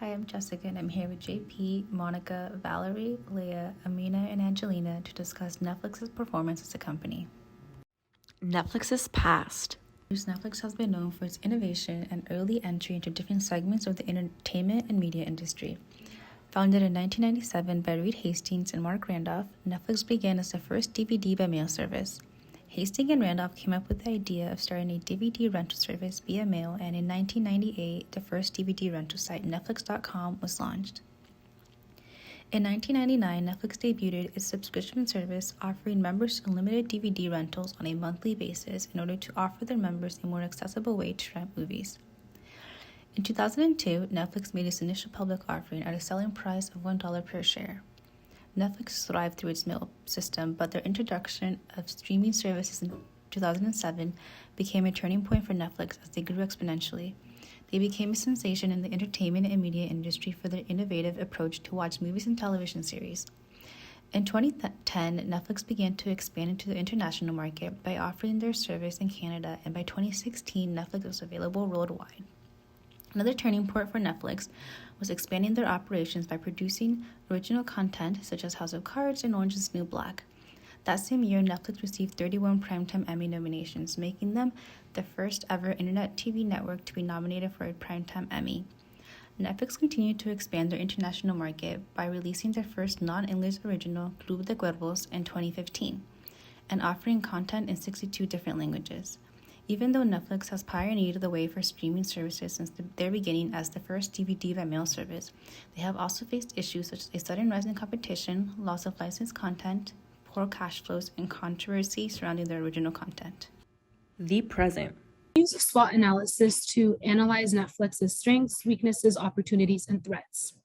Hi, I'm Jessica, and I'm here with JP, Monica, Valerie, Leah, Amina, and Angelina to discuss Netflix's performance as a company. Netflix's past. Netflix has been known for its innovation and early entry into different segments of the entertainment and media industry. Founded in 1997 by Reed Hastings and Mark Randolph, Netflix began as the first DVD by mail service. Hastings and Randolph came up with the idea of starting a DVD rental service via mail, and in 1998, the first DVD rental site, Netflix.com, was launched. In 1999, Netflix debuted its subscription service, offering members unlimited DVD rentals on a monthly basis in order to offer their members a more accessible way to rent movies. In 2002, Netflix made its initial public offering at a selling price of $1 per share. Netflix thrived through its mail system, but their introduction of streaming services in 2007 became a turning point for Netflix as they grew exponentially. They became a sensation in the entertainment and media industry for their innovative approach to watch movies and television series. In 2010, Netflix began to expand into the international market by offering their service in Canada, and by 2016, Netflix was available worldwide. Another turning point for Netflix was expanding their operations by producing original content such as House of Cards and Orange is the New Black. That same year, Netflix received 31 Primetime Emmy nominations, making them the first ever internet TV network to be nominated for a Primetime Emmy. Netflix continued to expand their international market by releasing their first non-English original, Club de Cuervos, in 2015, and offering content in 62 different languages. Even though Netflix has pioneered the way for streaming services since their beginning as the first DVD by mail service, they have also faced issues such as a sudden rise in competition, loss of licensed content, poor cash flows, and controversy surrounding their original content. The present. Use a SWOT analysis to analyze Netflix's strengths, weaknesses, opportunities, and threats.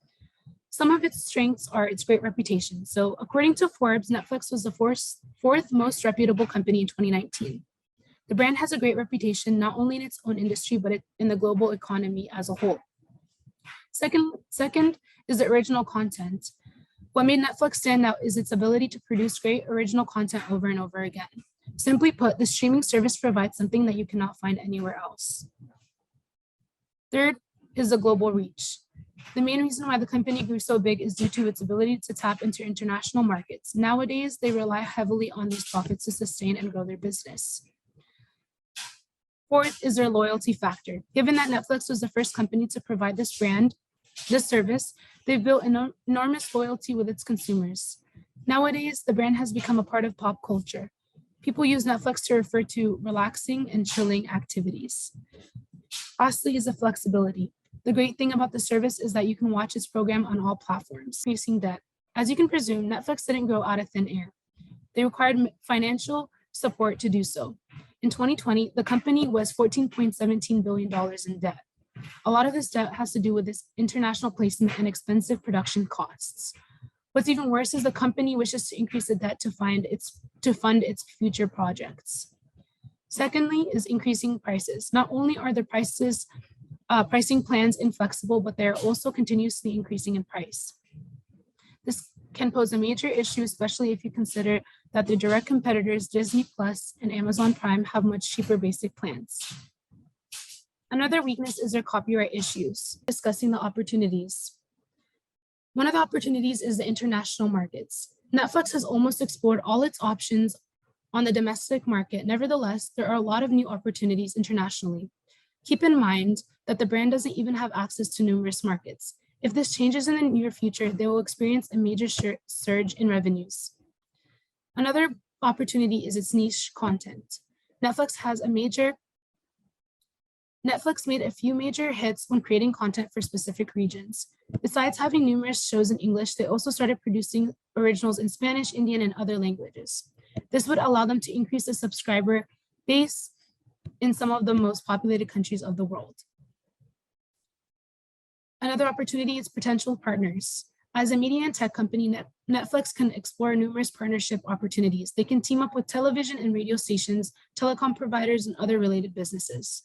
Some of its strengths are its great reputation. So according to Forbes, Netflix was the fourth most reputable company in 2019. The brand has a great reputation, not only in its own industry, but in the global economy as a whole. Second is the original content. What made Netflix stand out is its ability to produce great original content over and over again. Simply put, the streaming service provides something that you cannot find anywhere else. Third is the global reach. The main reason why the company grew so big is due to its ability to tap into international markets. Nowadays, they rely heavily on these profits to sustain and grow their business. Fourth is their loyalty factor. Given that Netflix was the first company to provide this service, they've built enormous loyalty with its consumers. Nowadays, the brand has become a part of pop culture. People use Netflix to refer to relaxing and chilling activities. Lastly is the flexibility. The great thing about the service is that you can watch its program on all platforms. Increasing debt. As you can presume, Netflix didn't grow out of thin air. They required financial support to do so. In 2020, the company was $14.17 billion in debt. A lot of this debt has to do with its international placement and expensive production costs. What's even worse is the company wishes to increase the debt to fund its future projects. Secondly is increasing prices. Not only are the pricing plans inflexible, but they are also continuously increasing in price. This can pose a major issue, especially if you consider that the direct competitors Disney Plus and Amazon Prime have much cheaper basic plans. Another weakness is their copyright issues. Discussing the opportunities. One of the opportunities is the international markets. Netflix has almost explored all its options on the domestic market. Nevertheless, there are a lot of new opportunities internationally. Keep in mind that the brand doesn't even have access to numerous markets. If this changes in the near future, they will experience a major surge in revenues. Another opportunity is its niche content. Netflix made a few major hits when creating content for specific regions. Besides having numerous shows in English, they also started producing originals in Spanish, Indian, and other languages. This would allow them to increase the subscriber base in some of the most populated countries of the world. Another opportunity is potential partners. As a media and tech company, Netflix can explore numerous partnership opportunities. They can team up with television and radio stations, telecom providers, and other related businesses.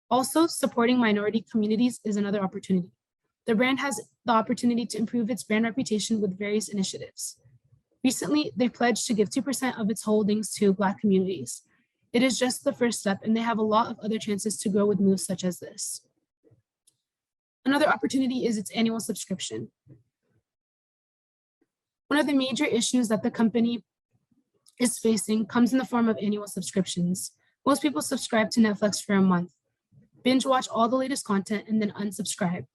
Also, supporting minority communities is another opportunity. The brand has the opportunity to improve its brand reputation with various initiatives. Recently, they pledged to give 2% of its holdings to Black communities. It is just the first step, and they have a lot of other chances to grow with moves such as this. Another opportunity is its annual subscription. One of the major issues that the company is facing comes in the form of annual subscriptions. Most people subscribe to Netflix for a month, binge watch all the latest content, and then unsubscribe.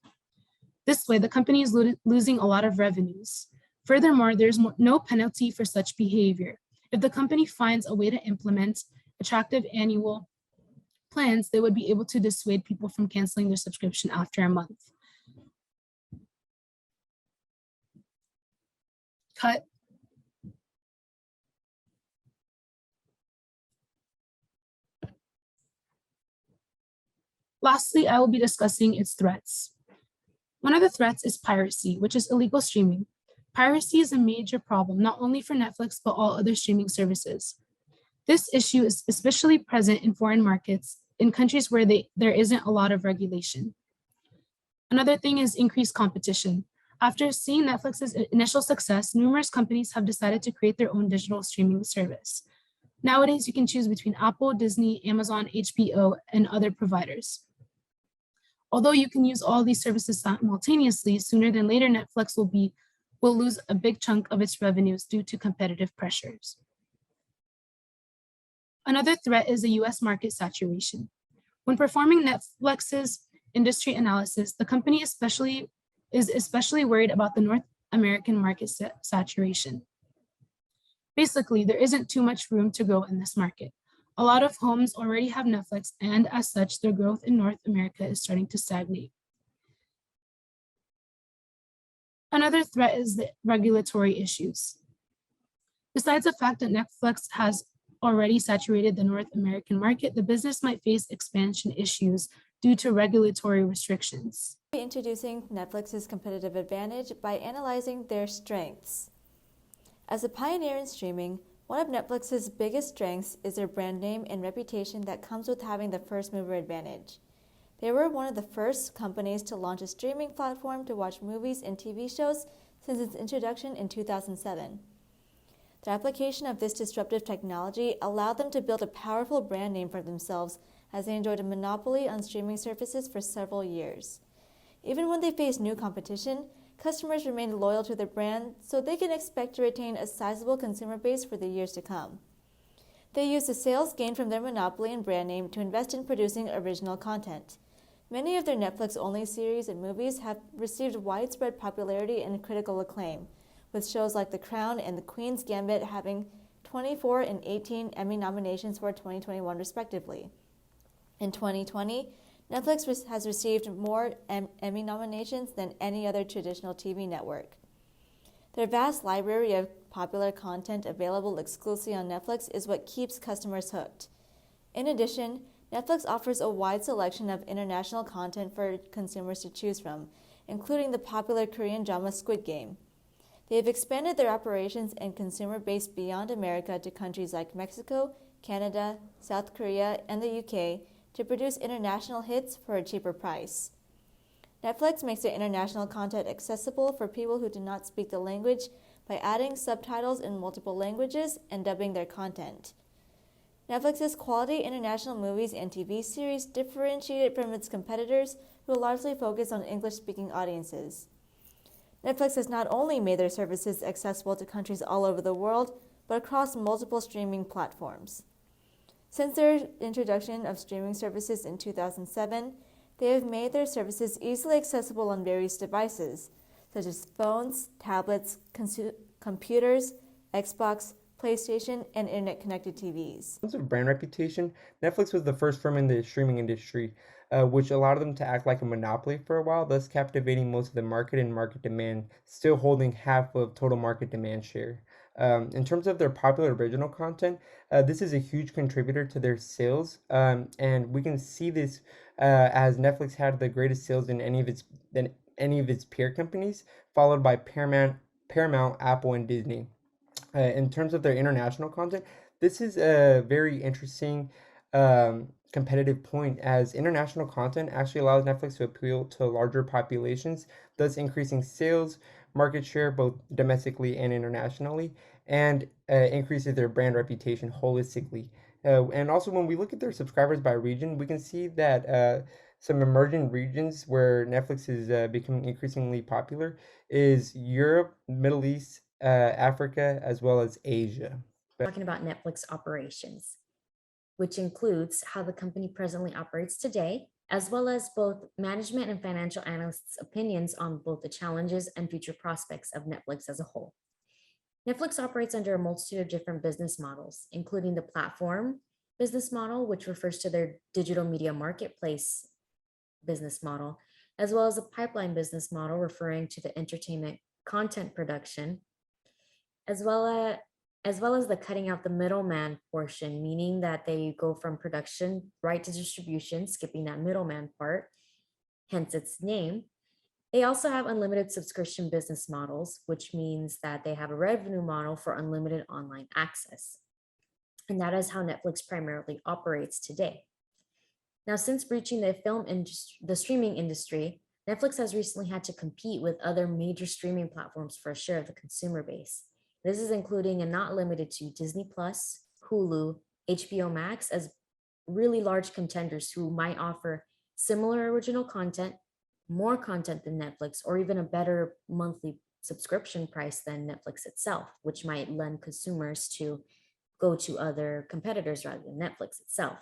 This way, the company is losing a lot of revenues. Furthermore, there's no penalty for such behavior. If the company finds a way to implement attractive annual plans, they would be able to dissuade people from canceling their subscription after a month. Cut. Lastly, I will be discussing its threats. One of the threats is piracy, which is illegal streaming. Piracy is a major problem, not only for Netflix, but all other streaming services. This issue is especially present in foreign markets, in countries where there isn't a lot of regulation. Another thing is increased competition. After seeing Netflix's initial success, numerous companies have decided to create their own digital streaming service. Nowadays, you can choose between Apple, Disney, Amazon, HBO, and other providers. Although you can use all these services simultaneously, sooner than later, Netflix will lose a big chunk of its revenues due to competitive pressures. Another threat is the US market saturation. When performing Netflix's industry analysis, the company is especially worried about the North American market saturation. Basically, there isn't too much room to grow in this market. A lot of homes already have Netflix, and as such, their growth in North America is starting to stagnate. Another threat is the regulatory issues. Besides the fact that Netflix has already saturated the North American market, the business might face expansion issues due to regulatory restrictions. Introducing Netflix's competitive advantage by analyzing their strengths. As a pioneer in streaming, one of Netflix's biggest strengths is their brand name and reputation that comes with having the first mover advantage. They were one of the first companies to launch a streaming platform to watch movies and TV shows since its introduction in 2007. The application of this disruptive technology allowed them to build a powerful brand name for themselves as they enjoyed a monopoly on streaming services for several years. Even when they faced new competition, customers remained loyal to their brand, so they can expect to retain a sizable consumer base for the years to come. They use the sales gained from their monopoly and brand name to invest in producing original content. Many of their Netflix-only series and movies have received widespread popularity and critical acclaim, with shows like The Crown and The Queen's Gambit having 24 and 18 Emmy nominations for 2021 respectively. In 2020, Netflix has received more Emmy nominations than any other traditional TV network. Their vast library of popular content available exclusively on Netflix is what keeps customers hooked. In addition, Netflix offers a wide selection of international content for consumers to choose from, including the popular Korean drama Squid Game. They have expanded their operations and consumer base beyond America to countries like Mexico, Canada, South Korea, and the UK to produce international hits for a cheaper price. Netflix makes their international content accessible for people who do not speak the language by adding subtitles in multiple languages and dubbing their content. Netflix's quality international movies and TV series differentiate it from its competitors who largely focus on English-speaking audiences. Netflix has not only made their services accessible to countries all over the world, but across multiple streaming platforms. Since their introduction of streaming services in 2007, they have made their services easily accessible on various devices, such as phones, tablets, computers, Xbox, PlayStation, and internet-connected TVs. In terms of brand reputation, Netflix was the first firm in the streaming industry, which allowed them to act like a monopoly for a while, thus captivating most of the market and market demand, still holding half of total market demand share. In terms of their popular original content, this is a huge contributor to their sales, and we can see this as Netflix had the greatest sales than any of its peer companies, followed by Paramount, Apple, and Disney. In terms of their international content, this is a very interesting competitive point, as international content actually allows Netflix to appeal to larger populations, thus increasing sales, market share both domestically and internationally, and increases their brand reputation holistically. And also, when we look at their subscribers by region, we can see that Some emerging regions where Netflix is becoming increasingly popular is Europe, Middle East, Africa, as well as Asia. Talking about Netflix operations, which includes how the company presently operates today, as well as both management and financial analysts' opinions on both the challenges and future prospects of Netflix as a whole. Netflix operates under a multitude of different business models, including the platform business model, which refers to their digital media marketplace business model, as well as a pipeline business model referring to the entertainment content production, as well as the cutting out the middleman portion, meaning that they go from production right to distribution, skipping that middleman part, hence its name. They also have unlimited subscription business models, which means that they have a revenue model for unlimited online access. And that is how Netflix primarily operates today. Now, since breaching the streaming industry, Netflix has recently had to compete with other major streaming platforms for a share of the consumer base. This is including and not limited to Disney Plus, Hulu, HBO Max as really large contenders who might offer similar original content, more content than Netflix, or even a better monthly subscription price than Netflix itself, which might lend consumers to go to other competitors rather than Netflix itself.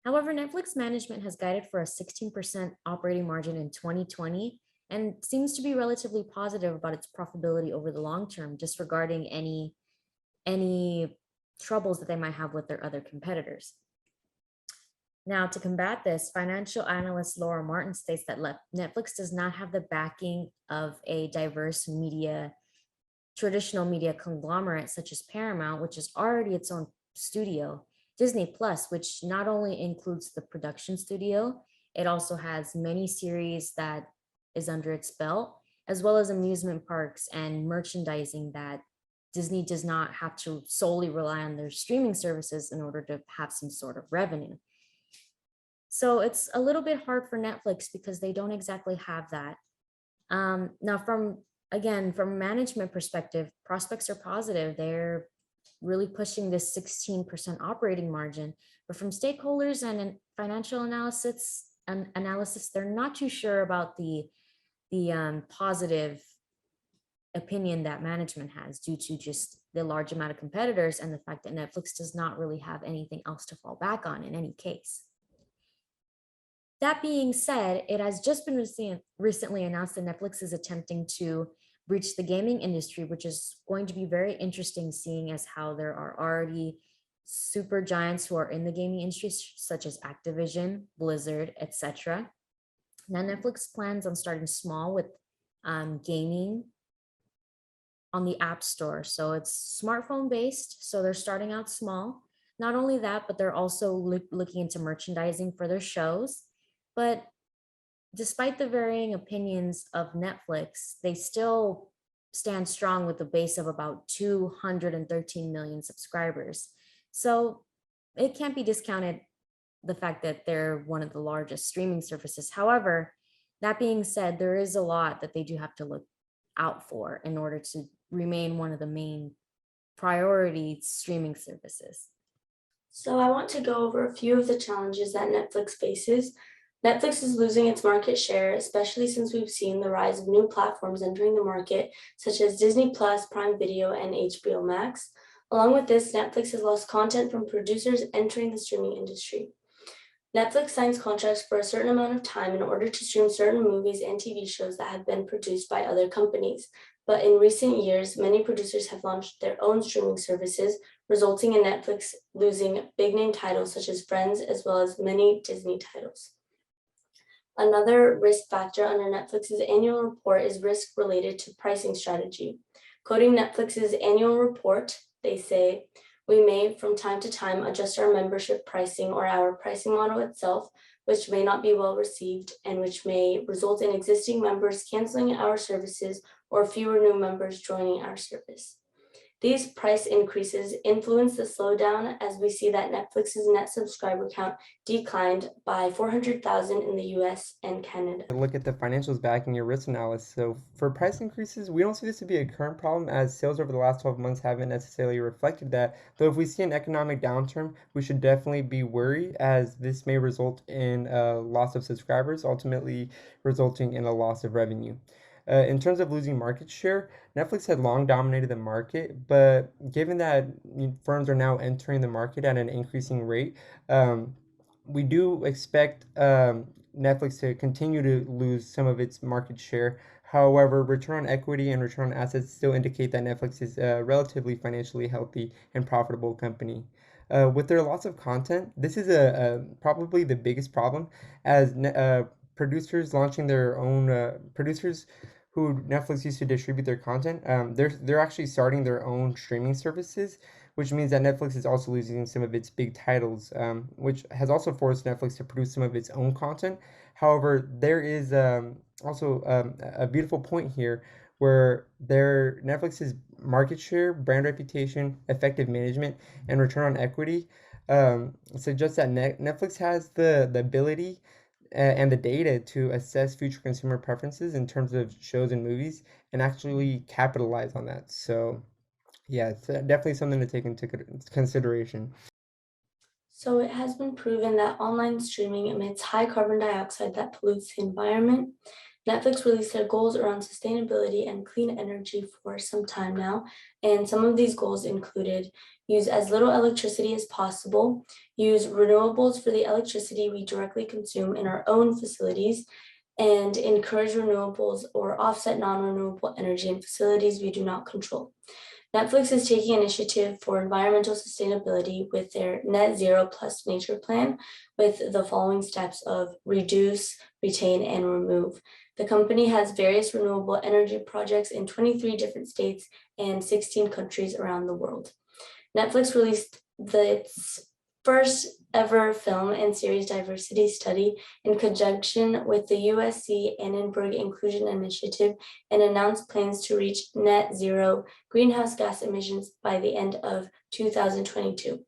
However, Netflix management has guided for a 16% operating margin in 2020 and seems to be relatively positive about its profitability over the long term, disregarding any troubles that they might have with their other competitors. Now, to combat this, financial analyst Laura Martin states that Netflix does not have the backing of a diverse traditional media conglomerate such as Paramount, which is already its own studio, Disney Plus, which not only includes the production studio, it also has many series that is under its belt, as well as amusement parks and merchandising that Disney does not have to solely rely on their streaming services in order to have some sort of revenue. So it's a little bit hard for Netflix because they don't exactly have that. Now, from a management perspective, prospects are positive. They're really pushing this 16% operating margin. But from stakeholders and in financial analysis, they're not too sure about the positive opinion that management has due to just the large amount of competitors and the fact that Netflix does not really have anything else to fall back on in any case. That being said, it has just been recently announced that Netflix is attempting to breach the gaming industry, which is going to be very interesting, seeing as how there are already super giants who are in the gaming industry, such as Activision, Blizzard, etc. Now, Netflix plans on starting small with gaming on the App Store. So it's smartphone based. So they're starting out small. Not only that, but they're also looking into merchandising for their shows. But despite the varying opinions of Netflix, they still stand strong with a base of about 213 million subscribers. So it can't be discounted the fact that they're one of the largest streaming services. However, that being said, there is a lot that they do have to look out for in order to remain one of the main priority streaming services. So I want to go over a few of the challenges that Netflix faces. Netflix is losing its market share, especially since we've seen the rise of new platforms entering the market, such as Disney Plus, Prime Video, and HBO Max. Along with this, Netflix has lost content from producers entering the streaming industry. Netflix signs contracts for a certain amount of time in order to stream certain movies and TV shows that have been produced by other companies. But in recent years, many producers have launched their own streaming services, resulting in Netflix losing big-name titles such as Friends, as well as many Disney titles. Another risk factor under Netflix's annual report is risk related to pricing strategy. Quoting Netflix's annual report, they say, "We may from time to time adjust our membership pricing or our pricing model itself, which may not be well received and which may result in existing members canceling our services or fewer new members joining our service. These price increases influence the slowdown as we see that Netflix's net subscriber count declined by 400,000 in the US and Canada. Look at the financials backing your risk analysis. So for price increases, we don't see this to be a current problem as sales over the last 12 months haven't necessarily reflected that. Though if we see an economic downturn, we should definitely be worried as this may result in a loss of subscribers, ultimately resulting in a loss of revenue. In terms of losing market share, Netflix had long dominated the market, but given that firms are now entering the market at an increasing rate, we do expect Netflix to continue to lose some of its market share. However, return on equity and return on assets still indicate that Netflix is a relatively financially healthy and profitable company. With their loss of content, this is probably the biggest problem as producers launching their own producers who Netflix used to distribute their content. They're actually starting their own streaming services, which means that Netflix is also losing some of its big titles, which has also forced Netflix to produce some of its own content. However, there is also a beautiful point here where Netflix's market share, brand reputation, effective management, and return on equity suggests that Netflix has the ability and the data to assess future consumer preferences in terms of shows and movies and actually capitalize on that. So yeah, it's definitely something to take into consideration. So it has been proven that online streaming emits high carbon dioxide that pollutes the environment. Netflix released their goals around sustainability and clean energy for some time now, and some of these goals included use as little electricity as possible, use renewables for the electricity we directly consume in our own facilities, and encourage renewables or offset non-renewable energy in facilities we do not control. Netflix is taking initiative for environmental sustainability with their Net Zero Plus Nature Plan with the following steps of reduce, retain, and remove. The company has various renewable energy projects in 23 different states and 16 countries around the world. Netflix released its first ever film and series diversity study in conjunction with the USC Annenberg Inclusion Initiative and announced plans to reach net zero greenhouse gas emissions by the end of 2022.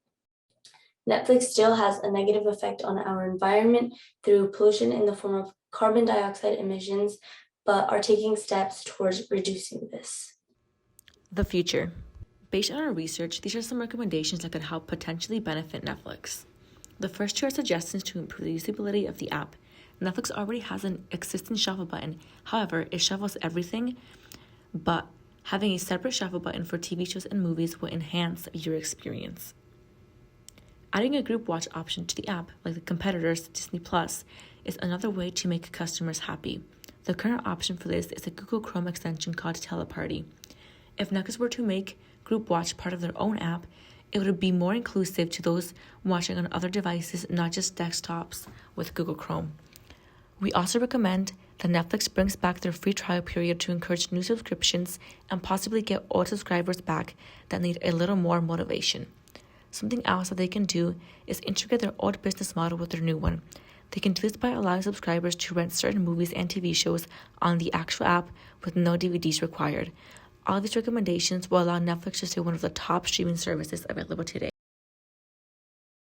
Netflix still has a negative effect on our environment through pollution in the form of carbon dioxide emissions, but are taking steps towards reducing this. The future. Based on our research, these are some recommendations that could help potentially benefit Netflix. The first two are suggestions to improve the usability of the app. Netflix already has an existing shuffle button. However, it shuffles everything, but having a separate shuffle button for TV shows and movies will enhance your experience. Adding a group watch option to the app, like the competitors Disney Plus, is another way to make customers happy. The current option for this is a Google Chrome extension called Teleparty. If Netflix were to make Group Watch part of their own app, it would be more inclusive to those watching on other devices, not just desktops with Google Chrome. We also recommend that Netflix brings back their free trial period to encourage new subscriptions and possibly get old subscribers back that need a little more motivation. Something else that they can do is integrate their old business model with their new one. They can do this by allowing subscribers to rent certain movies and TV shows on the actual app with no DVDs required. All of these recommendations will allow Netflix to stay one of the top streaming services available today.